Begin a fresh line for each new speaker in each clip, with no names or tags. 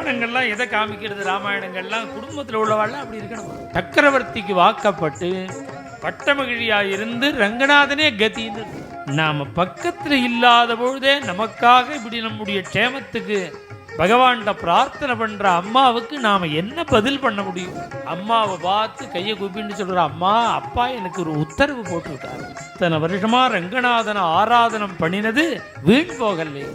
புராணங்கள்லாம் எதை காமிக்கிறது? ராமாயணங்கள்லாம் குடும்பத்தில் உள்ளவாள்லாம் அப்படி இருக்கணும். சக்கரவர்த்திக்கு வாக்கப்பட்டு பட்டமகிழியா இருந்து ரங்கநாதனே கதின்னு. நாம பக்கத்தில் இல்லாத பொழுதே நமக்காக இப்படி நம்முடைய க்ஷேமத்துக்கு பகவான்கிட்ட பிரார்த்தனை பண்ற அம்மாவுக்கு நாம என்ன பதில் பண்ண முடியும்? அம்மாவை பார்த்து கையை கூப்பின்னு சொல்ற, அம்மா அப்பா எனக்கு ஒரு உத்தரவு போட்டிருக்காரு, இத்தனை வருஷமா ரங்கநாதனை ஆராதனம் பண்ணினது வீண் போகலை.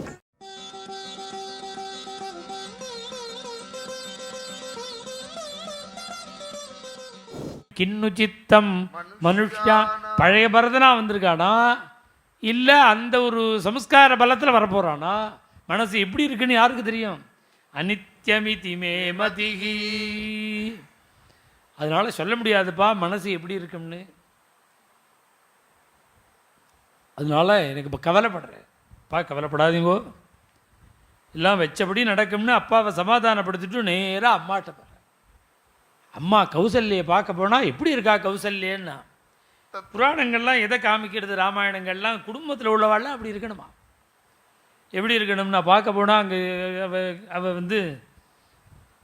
கிண்ணு சித்தம் மனுஷா பழைய பரதனா வந்திருக்கானா இல்லை அந்த ஒரு சம்ஸ்கார பலத்தில் வரப்போறானா? மனசு எப்படி இருக்குன்னு யாருக்கு தெரியும்? அனித்யமிதி மே மதிஹி. அதனால சொல்ல முடியாதுப்பா மனசு எப்படி இருக்கும்னு. அதனால எனக்கு இப்போ கவலைப்படுறேன். அப்பா கவலைப்படாதீங்கோ, எல்லாம் வச்சபடி நடக்கும்னு அப்பாவை சமாதானப்படுத்திட்டு நேராக அம்மாட்ட போகிறேன். அம்மா கௌசல்யை பார்க்க போனால் எப்படி இருக்கா கௌசல்யன்னா? புராணங்கள்லாம் எதை காமிக்கிறது? ராமாயணங்கள்லாம் குடும்பத்தில் உள்ளவாள்லாம் அப்படி இருக்கணுமா? எப்படி இருக்கணும்? நான் பார்க்க போனால் அங்கே அவள் வந்து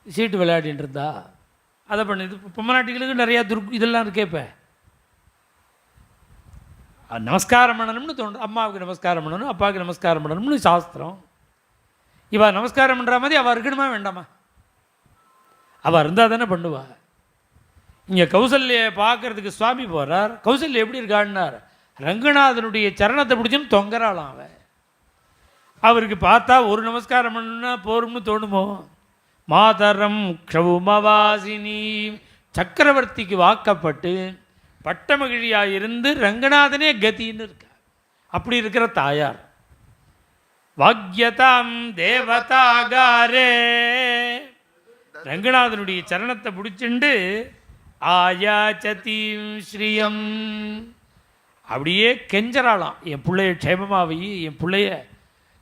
சீட்டு விளையாடின்னு இருந்தா, அதை பண்ணுது. பொம்மநாட்டிகளுக்கு நிறையா இதெல்லாம் இருக்கே. இப்போ நமஸ்காரம் பண்ணணும்னு தோணும். அம்மாவுக்கு நமஸ்காரம் பண்ணணும், அப்பாவுக்கு நமஸ்காரம் பண்ணணும்னு சாஸ்திரம். இவள் நமஸ்காரம் பண்ணுற மாதிரி அவள் இருக்கணுமா வேண்டாமா? அவள் இருந்தால் தானே பண்ணுவா. இங்கே கௌசல்யை பார்க்கறதுக்கு சுவாமி போகிறார். கௌசல்யா எப்படி இருக்கான்னார், ரங்கநாதனுடைய சரணத்தை பிடிச்சுன்னு தொங்கறாளாம். அவருக்கு பார்த்தா ஒரு நமஸ்காரம் பண்ணுன்னா போரும்னு தோணுமோ? மாதரம் க்ஷௌமவாசினி, சக்கரவர்த்திக்கு வாக்கப்பட்டு பட்டமகிழியாக இருந்து ரங்கநாதனே கதின்னு இருக்கா. அப்படி இருக்கிற தாயார் வாக்யதாம் தேவதாகாரே ரங்கநாதனுடைய சரணத்தை பிடிச்சுண்டு ஆயாச்சதீம் ஸ்ரீயம் அப்படியே கெஞ்சராளாம். என் பிள்ளைய க்ஷேமமாவை, என் பிள்ளைய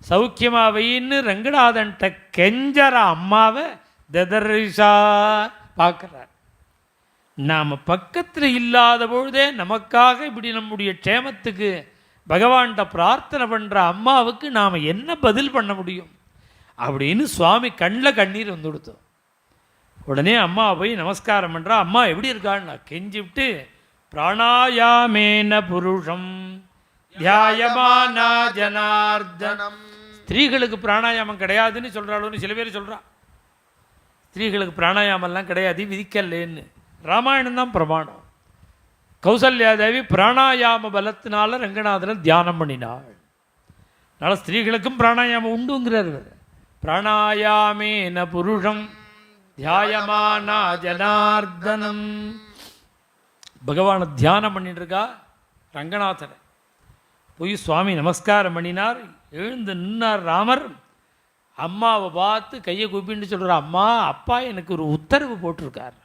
சௌக்கியமாவைன்னு ரங்கநாதன்ட்ட கெஞ்சற அம்மாவை ததர்ஷா பார்க்குறார். நாம் பக்கத்தில் இல்லாத பொழுதே நமக்காக இப்படி நம்முடைய க்ஷேமத்துக்கு பகவான்கிட்ட பிரார்த்தனை பண்ணுற அம்மாவுக்கு நாம் என்ன பதில் பண்ண முடியும் அப்படின்னு சுவாமி கண்ணில் கண்ணீர் வந்து கொடுத்தோம். உடனே அம்மா போய் நமஸ்காரம் பண்ணுறா. அம்மா எப்படி இருக்கான்னு கெஞ்சி விட்டு, பிராணாயாமேன புருஷம் தியாயமானா ஜனார்தனம். ஸ்திரீகளுக்கு பிராணாயாமம் கிடையாதுன்னு சொல்கிறாளோன்னு சில பேர் சொல்கிறா. ஸ்திரீகளுக்கு பிராணாயாமெல்லாம் கிடையாது, விதிக்கல்லேன்னு. ராமாயணம் தான் பிரமாணம். கௌசல்யாதேவி பிராணாயாம பலத்தினால ரங்கநாதனை தியானம் பண்ணினாள். அதனால் ஸ்திரீகளுக்கும் பிராணாயாமம் உண்டுங்கிறார். பிராணாயாமேன புருஷம் தியாயமானா ஜனார்தனம். பகவானை தியானம் பண்ணிட்டு இருக்கா ரங்கநாதனை. போய் சுவாமி நமஸ்காரம் பண்ணினார். எழுந்து நின்னார் ராமர். அம்மாவை பார்த்து கையை கூப்பின்னு சொல்கிறார், அம்மா அப்பா எனக்கு ஒரு உத்தரவு போட்டிருக்கார்.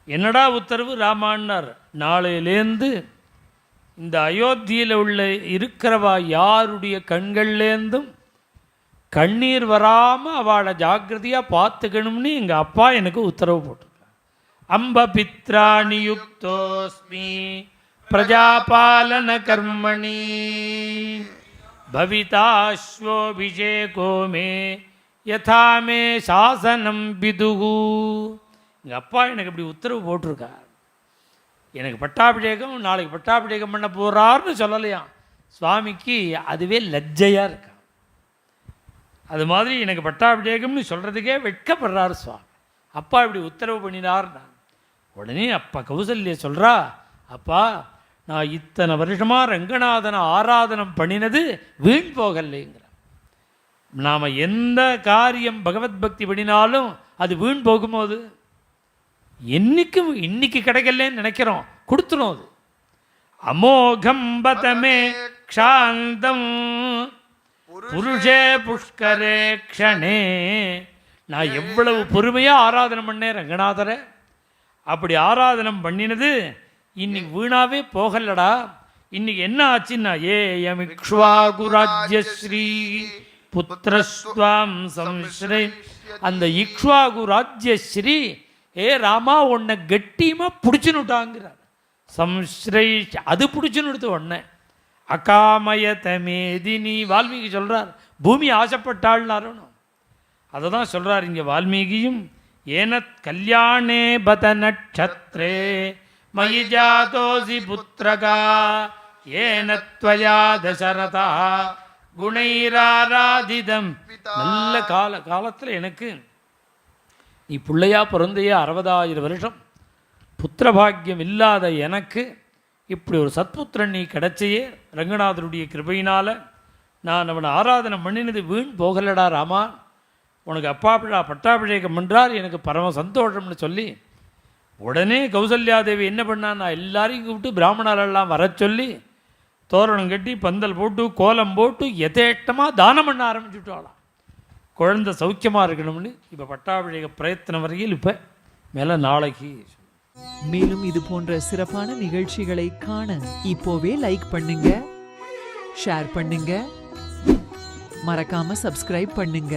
என்னடா உத்தரவு ராமான்னார், நாளையிலேருந்து இந்த அயோத்தியில் உள்ள இருக்கிறவா யாருடைய கண்கள்லேருந்தும் கண்ணீர் வராமல் அவளை ஜாக்கிரதையாக பார்த்துக்கணும்னு எங்கள் அப்பா எனக்கு உத்தரவு போட்டிருக்கார். அம்ப பித்ராணி யுக்தோஸ்மி பிரஜாபாலன கர்மணி பவிதாஸ்வோபிஷேகோ மே யதா மே சாசனம் பிதுகு. எங்கள் அப்பா எனக்கு இப்படி உத்தரவு போட்டிருக்கார். எனக்கு பட்டாபிஷேகம், நாளைக்கு பட்டாபிஷேகம் பண்ண போகிறார்னு சொல்லலையாம். சுவாமிக்கு அதுவே லஜ்ஜையாக இருக்கா. அது மாதிரி எனக்கு பட்டாபிஷேகம்னு சொல்கிறதுக்கே வெட்கப்படுறார் சுவாமி. அப்பா இப்படி உத்தரவு பண்ணினார். நான் உடனே அப்பா கௌசல்யா சொல்கிறா, அப்பா நான் இத்தனை வருஷமாக ரங்கநாதனை ஆராதனம் பண்ணினது வீண் போகலைங்கிற. நாம் எந்த காரியம் பகவத் பக்தி பண்ணினாலும் அது வீண் போகும்போது என்னைக்கும் இன்னைக்கு கிடைக்கலன்னு நினைக்கிறோம், கொடுத்துரும். அது அமோகம் பதமே க்ஷாந்தம் புருஷே புஷ்கரே க்ஷணே. நான் எவ்வளவு பொறுமையாக ஆராதனை பண்ணேன் ரங்கநாதரை. அப்படி ஆராதனம் பண்ணினது இன்னைக்கு வீணாவே போகலடா. இன்னைக்கு என்ன ஆச்சுன்னா, ஏயம் இக்ஷ்வாகுராஜ்யஸ்ரீ புத்திரஸ்வாம் சம்ஸ்ரே. அந்த இக்ஷ்வாகு ராஜ்யஸ்ரீ ஏ ராமா உன்னை கெட்டியமாக பிடிச்சுன்னுட்டாங்கிறார். சம்ஸ்ரை அது பிடிச்சுன்னு உடனே அகாமயத மேதினி வால்மீகி சொல்கிறார், பூமி ஆசைப்பட்டாள்னாரும். அதை தான் சொல்கிறார் இங்கே வால்மீகியும். ஏனத் கல்யாணே பத நட்சத்திரே மயி ஜாதோசி புத்திரகா ஏனத்வயா தசரதா குணைராராதிதம். நல்ல காலத்தில் எனக்கு நீ பிள்ளையா பிறந்தையே 60,000 வருஷம் புத்திரபாகியம் இல்லாத எனக்கு இப்படி ஒரு சத்புத்திரன் நீ கிடைச்சையே ரங்கநாதருடைய கிருபையினால் நான் அவனை ஆராதனை பண்ணினது வீண் போகலடா ராமா, உனக்கு பட்டாபிஷேகம் பண்ணுறார், எனக்கு பரம சந்தோஷம்னு சொல்லி உடனே கௌசல்யாதேவி என்ன பண்ணா, நான் எல்லாரையும் கூப்பிட்டு பிராமணரெல்லாம் வர சொல்லி தோரணம் கட்டி பந்தல் போட்டு கோலம் போட்டு யதேட்டமாக தானம் பண்ண ஆரம்பிச்சுட்டாளாம். குழந்தை சௌக்கியமாக இருக்கணும்னு இப்போ பட்டாபிஷேக பிரயத்தனம் வரையில் இப்போ மேலே நாளைக்கு.
மேலும் இது போன்ற சிறப்பான நிகழ்ச்சிகளை காண இப்போவே லைக் பண்ணுங்க, ஷேர் பண்ணுங்க, மறக்காம சப்ஸ்கிரைப் பண்ணுங்க.